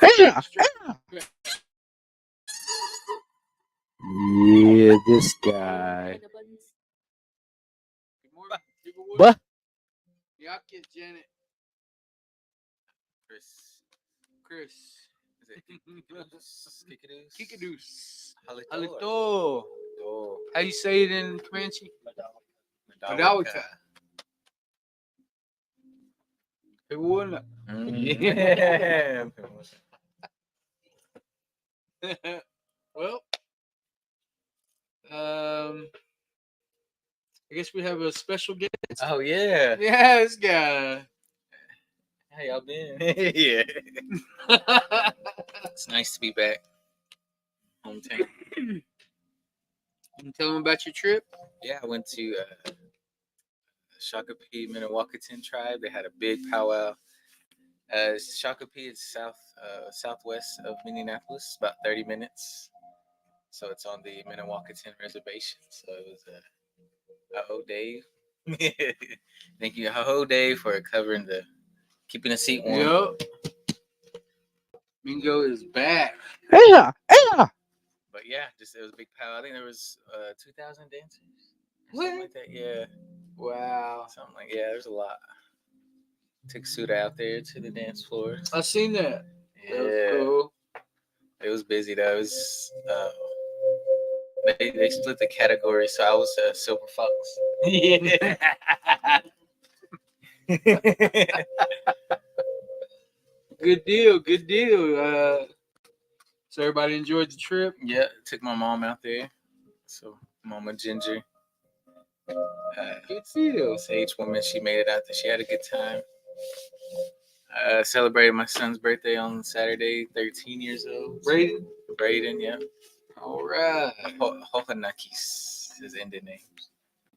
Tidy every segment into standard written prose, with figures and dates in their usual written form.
Yeah, yeah, this guy. Good morning. But Yakit, Janet, Chris. Chris. Is it Kikadoos? Kikadoos. Halito. Halito. Oh, How you say it in Comanche? Madawaka. Pewuna. Yeah. Well, I guess we have a special guest. Oh, yeah. Yeah, this guy. How y'all been? Yeah. It's nice to be back. Hometown. You tell him about your trip. Yeah, I went to Shakopee Minnewacaton tribe. They had a big powwow. Shakopee is southwest of Minneapolis, about 30 minutes. So it's on the Minnewacaton reservation. So it was a whole day. Thank you, Ho Dave, for keeping the seat warm. Yup. Mingo is back. yeah, yeah. But yeah, it was a big powwow. I think there was 2,000 dancers. What? Something like that. Yeah, Wow. something like there's a lot. Took Suda out there to the dance floor. I seen that. Yeah, That was cool. it was busy though. It was they split the category, so I was a silver fox. Yeah. Good deal. Good deal. So everybody enjoyed the trip. Yeah, took my mom out there. So Mama Ginger. Good deal. Sage woman, she made it out there. She had a good time. Celebrated my son's birthday on Saturday, 13 years old. Braden, yeah. All right. Hohanakis, his Indian name.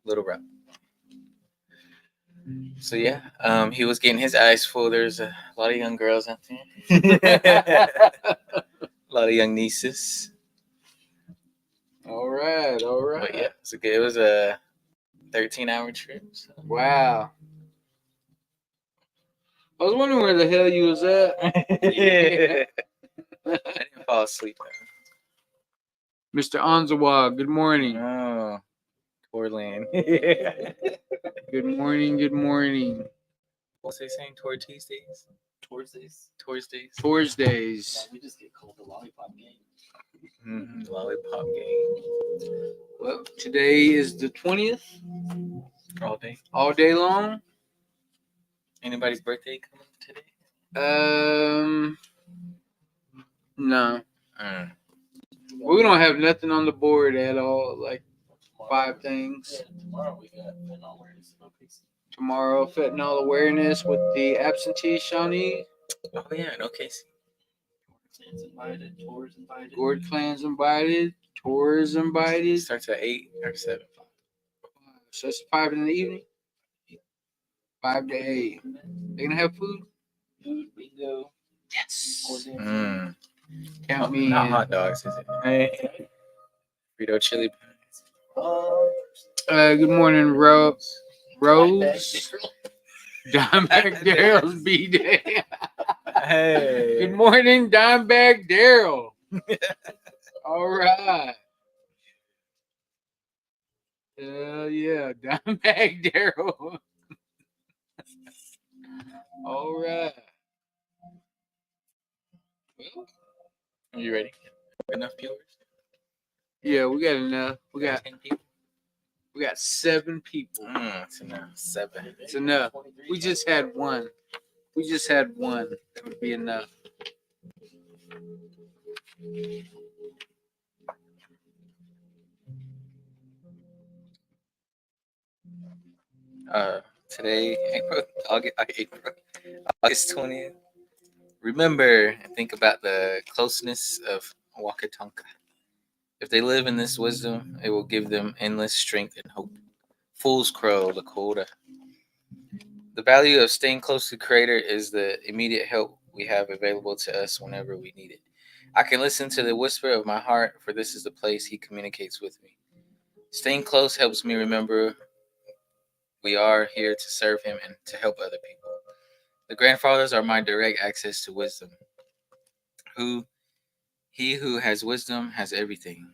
Little Rock. So yeah, he was getting his eyes full. There's a lot of young girls out there. A lot of young nieces. All right. But yeah, it was a 13-hour trip. So. Wow. I was wondering where the hell you was at. I didn't fall asleep. Mr. Anzawa, good morning. Oh, Torland. Good morning. Good morning. What's they saying? Tuesdays? Thursdays. We just get called the lollipop game. Mm-hmm. Lollipop game. Well, today is the 20th. All day. All day long. Anybody's birthday coming today? No. We don't have nothing on the board at all. Like 5 things. Yeah, tomorrow we got fentanyl awareness. Tomorrow, fentanyl awareness with the absentee Shawnee. Oh yeah, in OKC. Fans invited, tours invited. Gourd clans invited. Tours invited. Starts at 8 or 7. So it's 5 in the evening. 5 to 8. They gonna have food? Food, bingo. Yes. Mm. Count me Not in. hot dogs, is it? Hey. Frito chili pies. Good morning, Rose. Dimebag Daryl's B-Day. Hey. Good morning, Dimebag Daryl. All right. Yeah, Dimebag Daryl. All right. Are you ready? Enough viewers? Yeah, we got enough. We got 10 people. 7 people. It's enough. 7. It's enough. We just had one. That would be enough. Today, August 20th. Remember and think about the closeness of Wakatonka. If they live in this wisdom, it will give them endless strength and hope. Fool's Crow, Lakota. The value of staying close to Creator is the immediate help we have available to us whenever we need it. I can listen to the whisper of my heart, for this is the place He communicates with me. Staying close helps me remember we are here to serve Him and to help other people. The grandfathers are my direct access to wisdom. He who has wisdom has everything.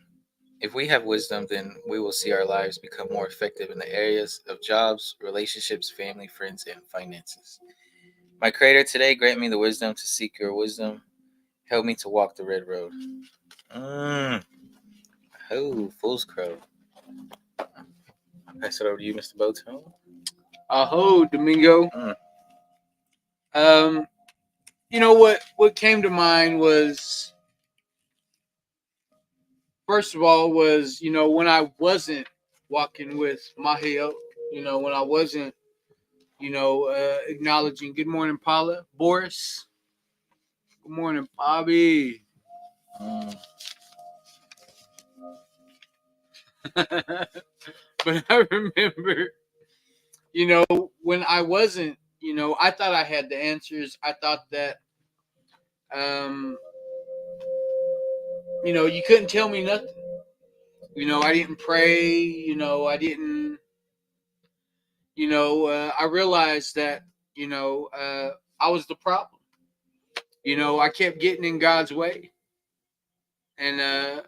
If we have wisdom, then we will see our lives become more effective in the areas of jobs, relationships, family, friends, and finances. My Creator, today grant me the wisdom to seek your wisdom. Help me to walk the red road. Oh, Fool's Crow. I'll pass it over to you, Mr. Botone. Aho, Domingo. You know what came to mind was, first of all, was, when I wasn't walking with Mahio, when I wasn't, acknowledging. Good morning, Paula. Boris. Good morning, Bobby. But I remember, when I wasn't, I thought I had the answers. I thought that, you couldn't tell me nothing. I didn't pray. I didn't, I realized that, I was the problem. I kept getting in God's way. And,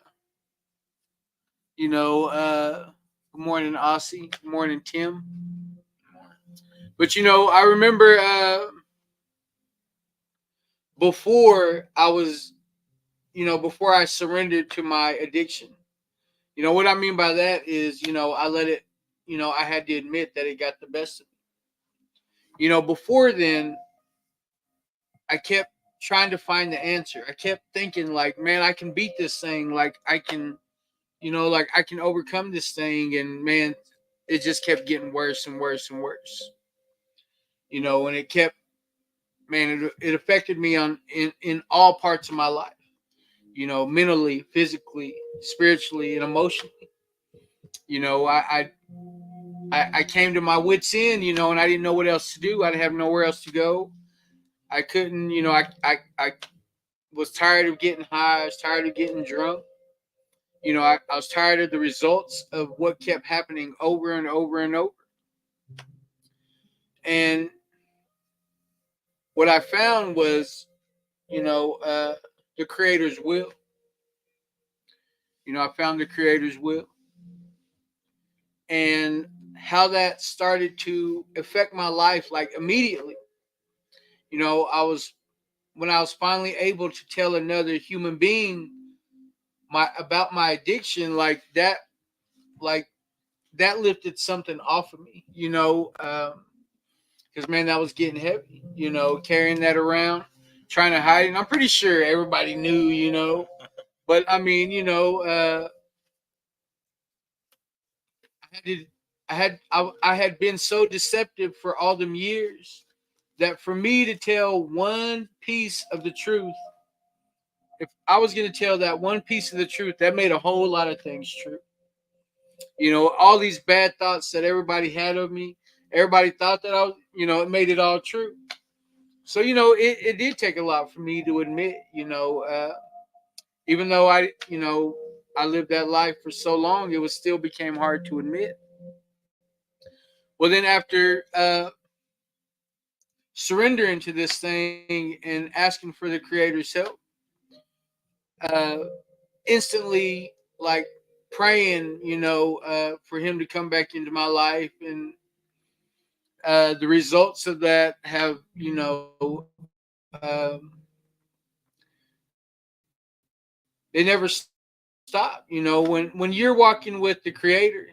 good morning, Aussie. Good morning, Tim. But, I remember before I surrendered to my addiction, what I mean by that is, I let it, I had to admit that it got the best of me. Before then, I kept trying to find the answer. I kept thinking, like, man, I can beat this thing. Like, I can, I can overcome this thing. And, man, it just kept getting worse and worse and worse. And it kept, man, it affected me in all parts of my life. Mentally, physically, spiritually, and emotionally. I came to my wit's end, and I didn't know what else to do. I didn't have nowhere else to go. I couldn't, I was tired of getting high. I was tired of getting drunk. I was tired of the results of what kept happening over and over and over. And what I found was, the Creator's will. I found the Creator's will. And how that started to affect my life, like, immediately. When I was finally able to tell another human being about my addiction, like that lifted something off of me, because, man, that was getting heavy, carrying that around, trying to hide it. And I'm pretty sure everybody knew, but I mean, I had been so deceptive for all them years that for me to tell one piece of the truth, if I was going to tell that one piece of the truth, that made a whole lot of things true. All these bad thoughts that everybody had of me, everybody thought that I was, it made it all true. So, it did take a lot for me to admit, even though I lived that life for so long, it still became hard to admit. Well, then after surrendering to this thing and asking for the Creator's help, instantly, like, praying, for Him to come back into my life, and the results of that have, they never stop. When you're walking with the Creator,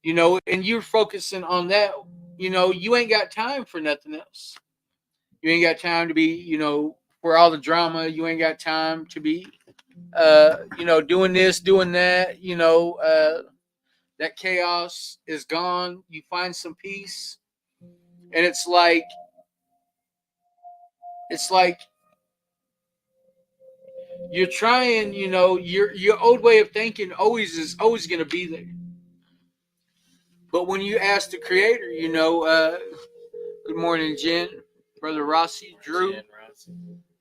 and you're focusing on that, you ain't got time for nothing else. You ain't got time to be, for all the drama. You ain't got time to be, doing this, doing that. That chaos is gone. You find some peace, and it's like you're trying. Your old way of thinking is always going to be there. But when you ask the Creator, good morning, Jen, Brother Rossi, Drew.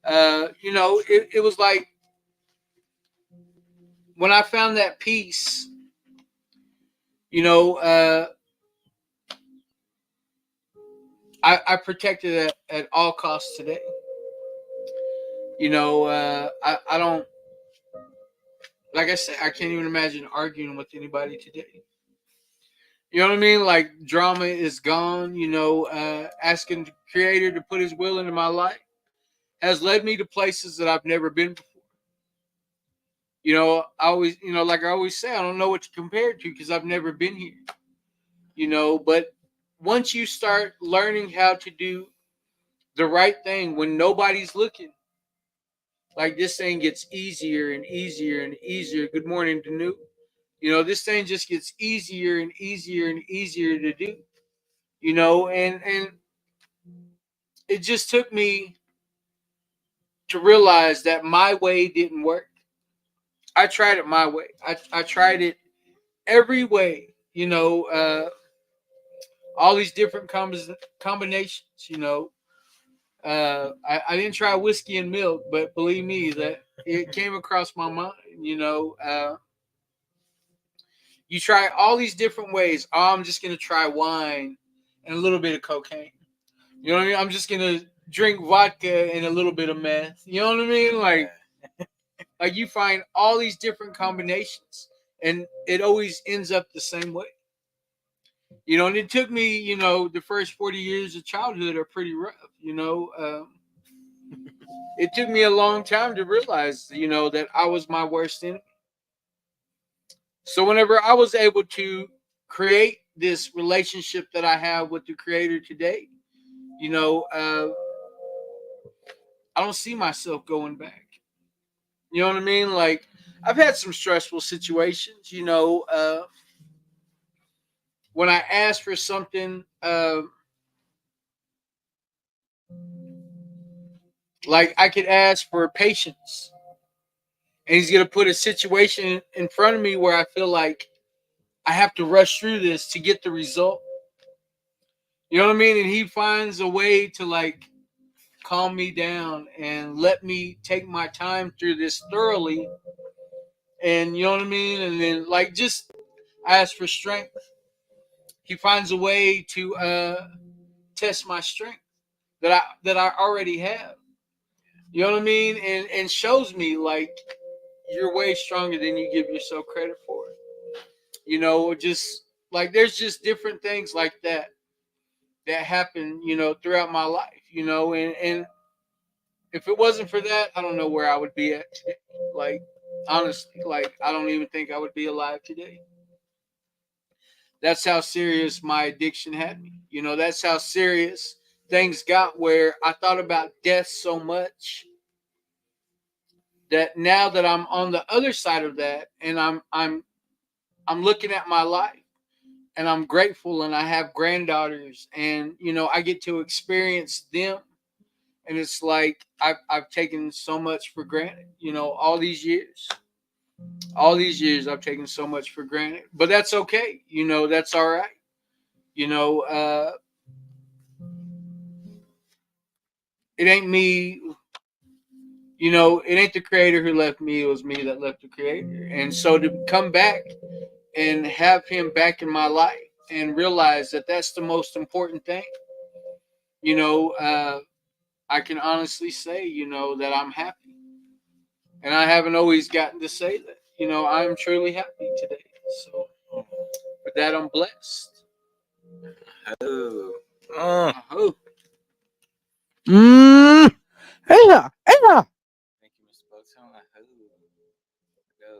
It was like when I found that peace, I protected it at all costs today. You know, I don't, like I said, I can't even imagine arguing with anybody today. You know what I mean? Like drama is gone. You know, asking the Creator to put His will into my life has led me to places that I've never been before. You know, I always, you know, like I always say, I don't know what to compare it to because I've never been here. You know, but once you start learning how to do the right thing when nobody's looking, like this thing gets easier and easier and easier. Good morning, Danu. You know, this thing just gets easier and easier and easier to do. You know, and it just took me to realize that my way didn't work. I tried it my way. I tried it every way. You know, all these different combinations. You know, I didn't try whiskey and milk, but believe me, that it came across my mind. You know, you try all these different ways. Oh, I'm just gonna try wine and a little bit of cocaine. You know what I mean? I'm just gonna drink vodka and a little bit of meth. You know what I mean? Like you find all these different combinations, and it always ends up the same way. You know, and it took me, you know, the first 40 years of childhood are pretty rough. You know, it took me a long time to realize, you know, that I was my worst enemy. So whenever I was able to create this relationship that I have with the Creator today, you know, I don't see myself going back. You know what I mean? Like I've had some stressful situations. You know, when I ask for something, like I could ask for patience, and He's gonna put a situation in front of me where I feel like I have to rush through this to get the result. You know what I mean? And He finds a way to like calm me down and let me take my time through this thoroughly. And you know what I mean? And then like just ask for strength. He finds a way to test my strength that I already have. You know what I mean? And shows me like you're way stronger than you give yourself credit for. You know, just like there's just different things like that happen, you know, throughout my life, you know, and if it wasn't for that, I don't know where I would be at today. Like honestly, like I don't even think I would be alive today. That's how serious my addiction had me. You know, that's how serious things got where I thought about death so much that now that I'm on the other side of that and I'm looking at my life and I'm grateful and I have granddaughters and you know I get to experience them and it's like I've taken so much for granted, you know, all these years I've taken so much for granted, but that's okay, you know, that's all right, you know. It ain't me, you know, it ain't the Creator who left me, it was me that left the Creator. And so to come back and have Him back in my life and realize that that's the most important thing, you know, I can honestly say, you know, that I'm happy. And I haven't always gotten to say that. You know, I'm truly happy today. So for that, I'm blessed. Oh. I hope. Yeah. Yeah. Thank you, Mr. Boatson.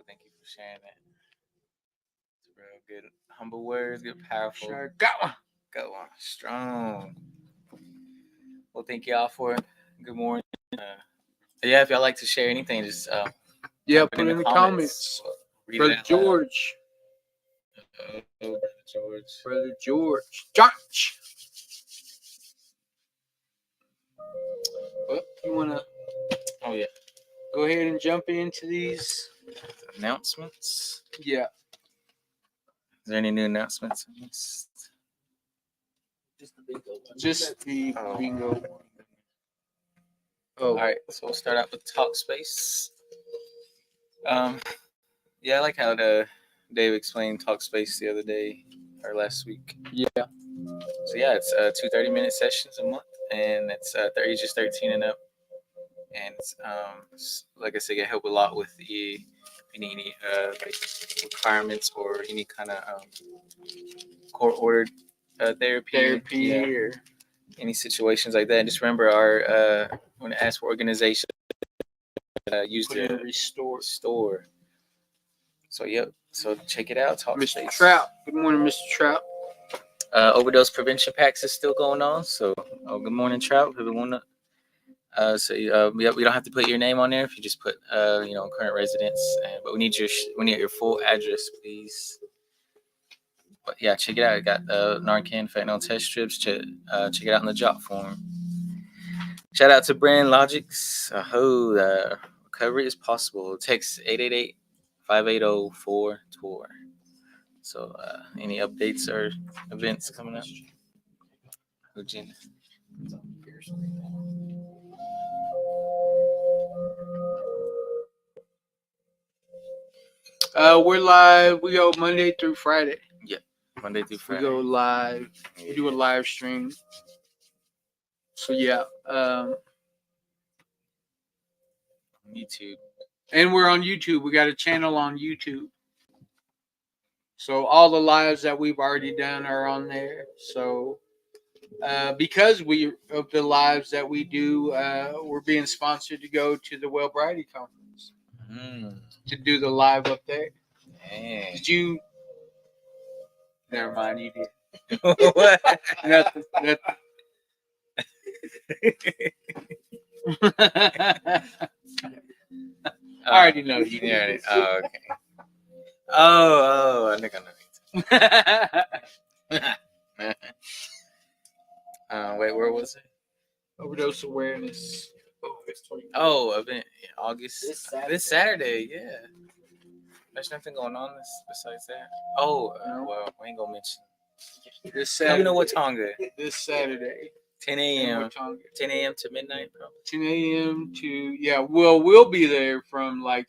Thank you for sharing that. It's real good. Humble words, good, powerful. Sure got one. Go on. Strong. Well, thank y'all for it. Good morning. Yeah, if y'all like to share anything, just Yeah, put in the comments. We'll read Brother it out loud. George. Oh, Brother George. Brother George. George. Well, you want to Oh, yeah. go ahead and jump into these? Announcements. Yeah. Is there any new announcements? Just the bingo one. Just the Oh. bingo one. All right, so we'll start out with Talkspace. Yeah, I like how Dave explained Talkspace the other day or last week. Yeah. So yeah, it's 2 30-minute sessions a month, and it's ages 13 and up. and like I said, it help a lot with any like requirements or any kind of court ordered therapy, Therapy or any situations like that. And just remember, our when it asks for organization, use put in the restore. store. So yep. So check it out. Talk Mr. Space. Trout. Good morning, Mr. Trout. Overdose prevention packs is still going on. So good morning, Trout. If you wanna, we don't have to put your name on there if you just put current residence. But we need your full address, please. But yeah, check it out. I got Narcan fentanyl test strips. Check it out in the job form. Shout out to Brand Logics. Recovery is possible. Text 888-580-4TOR. So any updates or events coming up? Eugene. We're live. We go Monday through Friday. Monday through We Friday. go live. We do a live stream. So yeah, YouTube. and we're on YouTube. We got a channel on YouTube. So all the lives that we've already done are on there. So because of the lives that we do, we're being sponsored to go to the Wellbriety Conference to do the live up there. Dang. Did you? Never mind, you did. What? Nothing. I already know you did. Oh, okay. Oh, I think I know. Wait, where was it? Overdose awareness. Oh, event August. This Saturday. Yeah. There's nothing going on besides that. Oh, well, we ain't gonna mention. This Let me know Saturday. what Tonga. This Saturday. 10 in a.m. Watonga. 10 a.m. to midnight, probably. 10 a.m. to we'll be there from like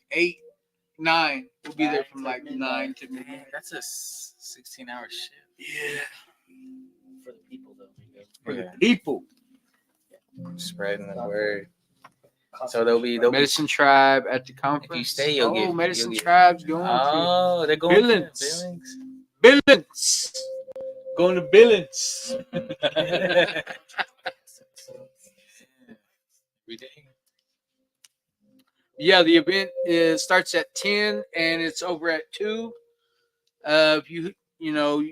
9. We'll be there from like 9 to midnight. Man, that's a 16-hour shift. Yeah. For the people, though. For the people. Spreading the word. So they'll be Medicine Tribe at the conference. If you stay, you'll get Medicine you'll get, Tribe's going Oh, they're going Billings. to Billings. Going to Billings. Every day. Yeah, the event starts at 10 and it's over at 2. If you know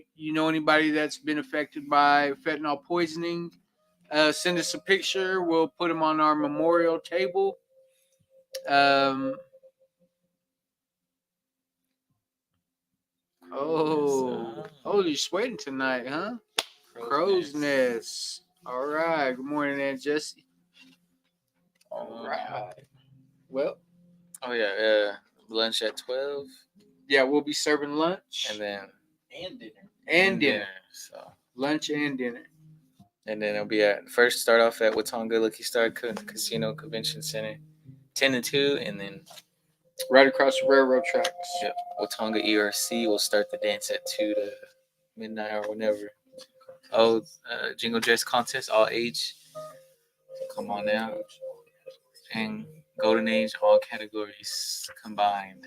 anybody that's been affected by fentanyl poisoning, send us a picture. We'll put them on our memorial table. You're sweating tonight, huh? Crow's Nest. All right. Good morning, Aunt Jessie. All right. Well. Oh yeah. Lunch at 12. Yeah, we'll be serving lunch and then dinner. So lunch and dinner. And then it'll be start off at Watonga Lucky Star Casino Convention Center, 10 to 2, and then right across the railroad tracks. Yep. Watonga ERC will start the dance at 2 to midnight or whenever. Jingle dress contest, all age. Come on now. And golden age, all categories combined.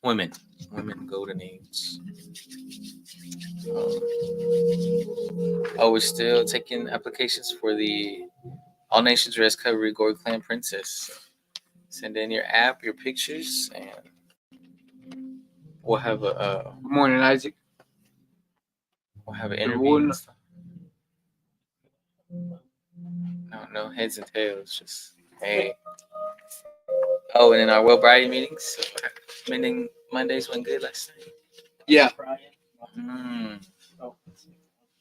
Women golden age. We're still taking applications for the All Nations Rest Recovery Gourd Clan Princess. Send in your app, your pictures, and we'll have a good morning, Isaac. We'll have an interview. No heads and tails, just hey. Oh, and in our Wellbriety meetings, mending Mondays went good last night. Yeah.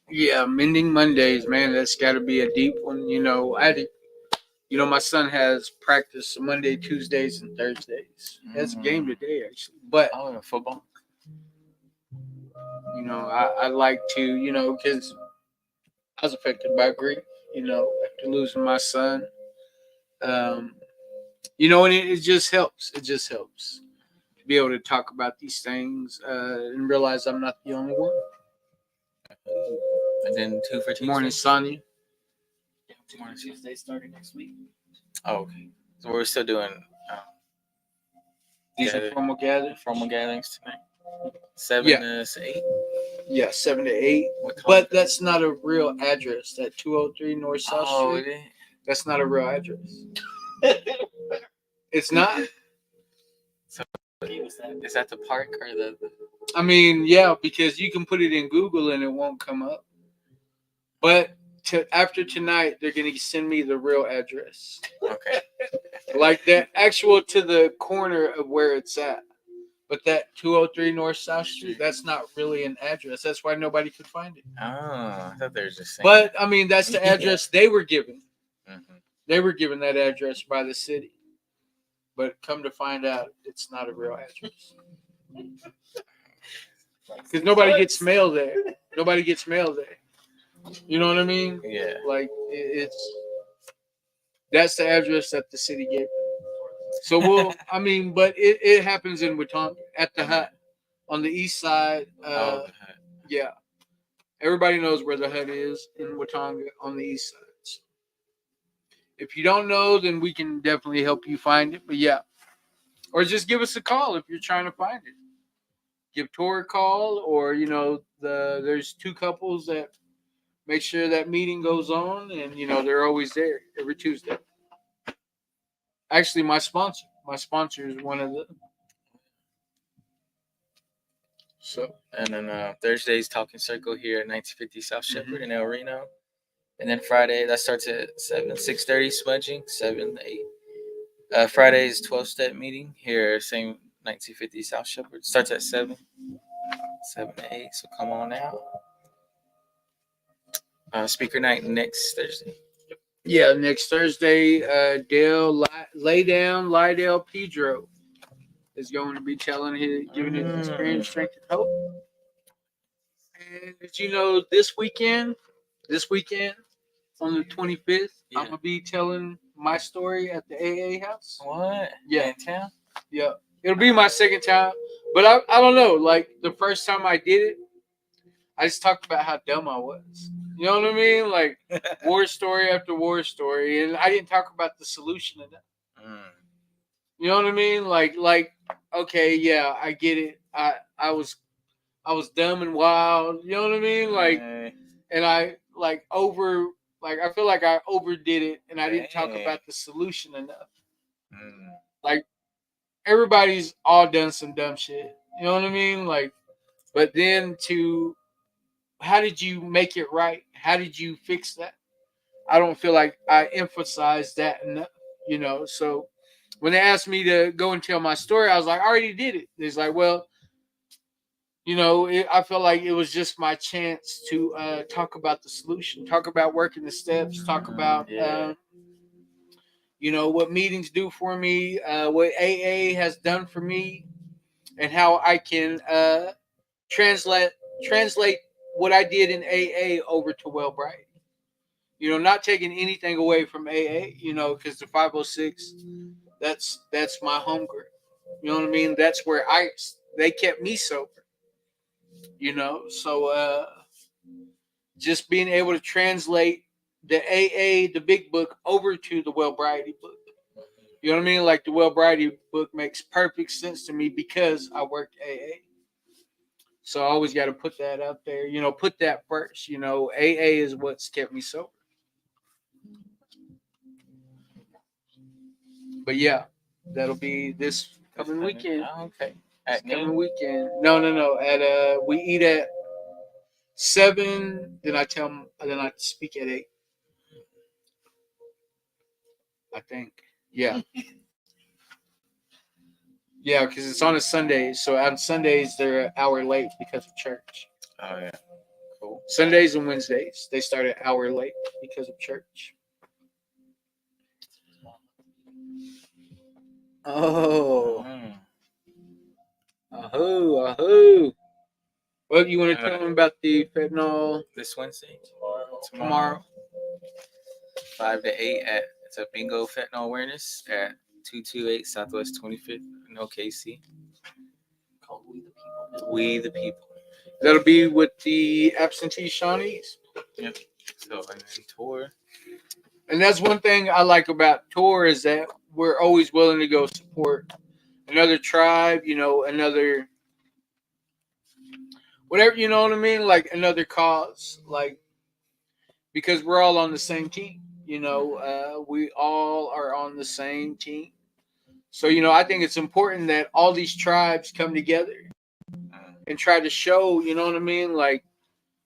Yeah, mending Mondays, man. That's got to be a deep one. My son has practice Monday, Tuesdays, and Thursdays. That's a game today, actually. But football. I like to, because I was affected by grief. After losing my son. And it just helps. It just helps to be able to talk about these things and realize I'm not the only one. And then 2 for Tuesday. Morning, Sonia. Tuesday starting next week. Oh, okay. So we're still doing These are gather- formal gatherings. formal gatherings tonight. 7 Yeah. to 8. Yeah, 7 to 8. What time? But that's not a real address. That 203 North South Oh, Street. it is. That's not a real address. It's not. Is that the park or the? I mean, yeah, because you can put it in Google and it won't come up. But after tonight, they're gonna send me the real address, Okay. like that actual to the corner of where it's at. But that 203 North South Street, that's not really an address. That's why nobody could find it. Oh, I thought they were just saying. But I mean, that's the address they were given. Mhm. They were given that address by the city. But come to find out, it's not a real address. Because nobody gets mail there. Nobody gets mail there. You know what I mean? Yeah. Like that's the address that the city gave. So but it happens in Watonga at the hut on the east side. Oh, Yeah, everybody knows where the hut is in Watonga on the east side. So if you don't know, then we can definitely help you find it. But yeah, or just give us a call if you're trying to find it. Give Tor a call, or there's two couples that make sure that meeting goes on, and they're always there every Tuesday. Actually, my sponsor is one of the. So and then Thursday's Talking Circle here at 1950 South Shepherd in El Reno. And then Friday, that starts at 7, 6:30 smudging, 7 to 8. Friday's 12-step meeting here, same 1950 South Shepherd. Starts at 7 to 8, so come on out. Speaker night next Thursday. yeah, next Thursday, Dale Lydell Pedro is going to be giving his experience, strength, and hope. And did you know this weekend on the 25th, I'm gonna be telling my story at the AA house. What? Yeah. In town? Yeah, it'll be my second time, but I don't know. Like the first time I did it, I just talked about how dumb I was. You know what I mean? Like war story after war story, and I didn't talk about the solution of that. You know what I mean? Like okay, yeah, I get it. I was dumb and wild. You know what I mean? Like, and I I feel like I overdid it, and I didn't talk about the solution enough. Like everybody's all done some dumb shit. You know what I mean? Like, but then how did you make it right? How did you fix that? I don't feel like I emphasized that enough. So when they asked me to go and tell my story, I was like, I already did it. It's like, well, I felt like it was just my chance to talk about the solution, talk about working the steps, talk about, what meetings do for me, what AA has done for me, and how I can translate what I did in AA over to Wellbright. Not taking anything away from AA, because the 506, that's my home group. You know what I mean? That's where they kept me sober. So just being able to translate the AA, the big book, over to the Wellbrighty book. You know what I mean? Like the Wellbrighty book makes perfect sense to me because I worked AA. So I always got to put that out there. Put that first. AA is what's kept me sober. But yeah, that'll be this coming weekend. Oh, okay. Coming weekend. No. We eat at 7. Then I speak at 8. I think. Yeah. Yeah, because it's on a Sunday. So on Sundays they're an hour late because of church. Oh yeah. Cool. Sundays and Wednesdays they start an hour late because of church. Oh. Ahoo. Well, you want to tell them about the fentanyl This Wednesday? tomorrow? 5 to 8 it's a bingo fentanyl awareness at 228 Southwest 25th in OKC. Called We the People. That'll be with the absentee Shawnees. Yep. So and then tour. And that's one thing I like about Tor is that we're always willing to go support another tribe, another whatever, you know what I mean? Like another cause, like because we're all on the same team. We all are on the same team. So, I think it's important that all these tribes come together and try to show, you know what I mean? Like,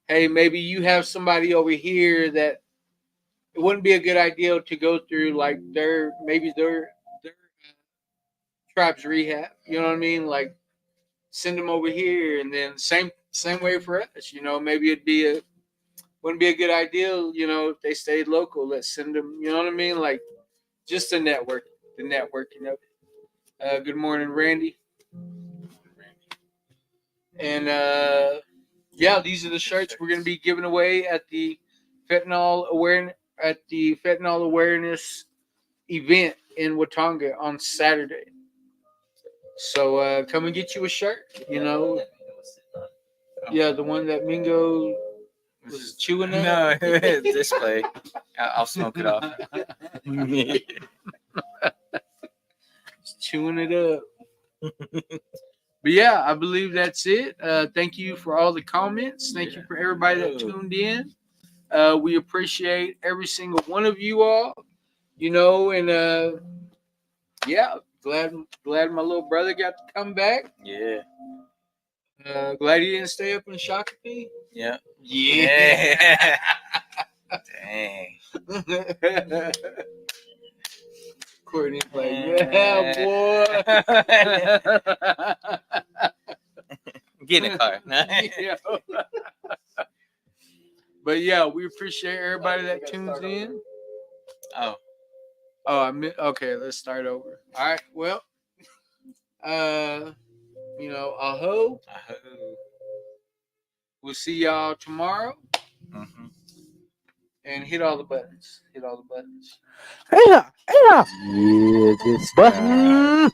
hey, maybe you have somebody over here that it wouldn't be a good idea to go through like their tribes rehab. You know what I mean? Like send them over here, and then same way for us. Maybe wouldn't be a good idea. If they stayed local, let's send them. You know what I mean? Like just the networking of it. Good morning, Randy. And yeah, these are the shirts we're going to be giving away at the fentanyl awareness event in Watonga on Saturday. So come and get you a shirt. Yeah, the one that Mingo was chewing at. No, it's display. I'll smoke it off. Just chewing it up. But yeah, I believe that's it. Thank you for all the comments. Thank you for everybody that tuned in. We appreciate every single one of you all. And yeah, glad my little brother got to come back. Yeah. Glad he didn't stay up in Shakopee. Yeah. Yeah. Dang. Courtney's like, yeah, boy. Get in the car. Yeah. But yeah, we appreciate everybody that tunes in. Oh, Okay, let's start over. All right, well, aho. We'll see y'all tomorrow. Mm-hmm. And hit all the buttons. Yeah, this guy.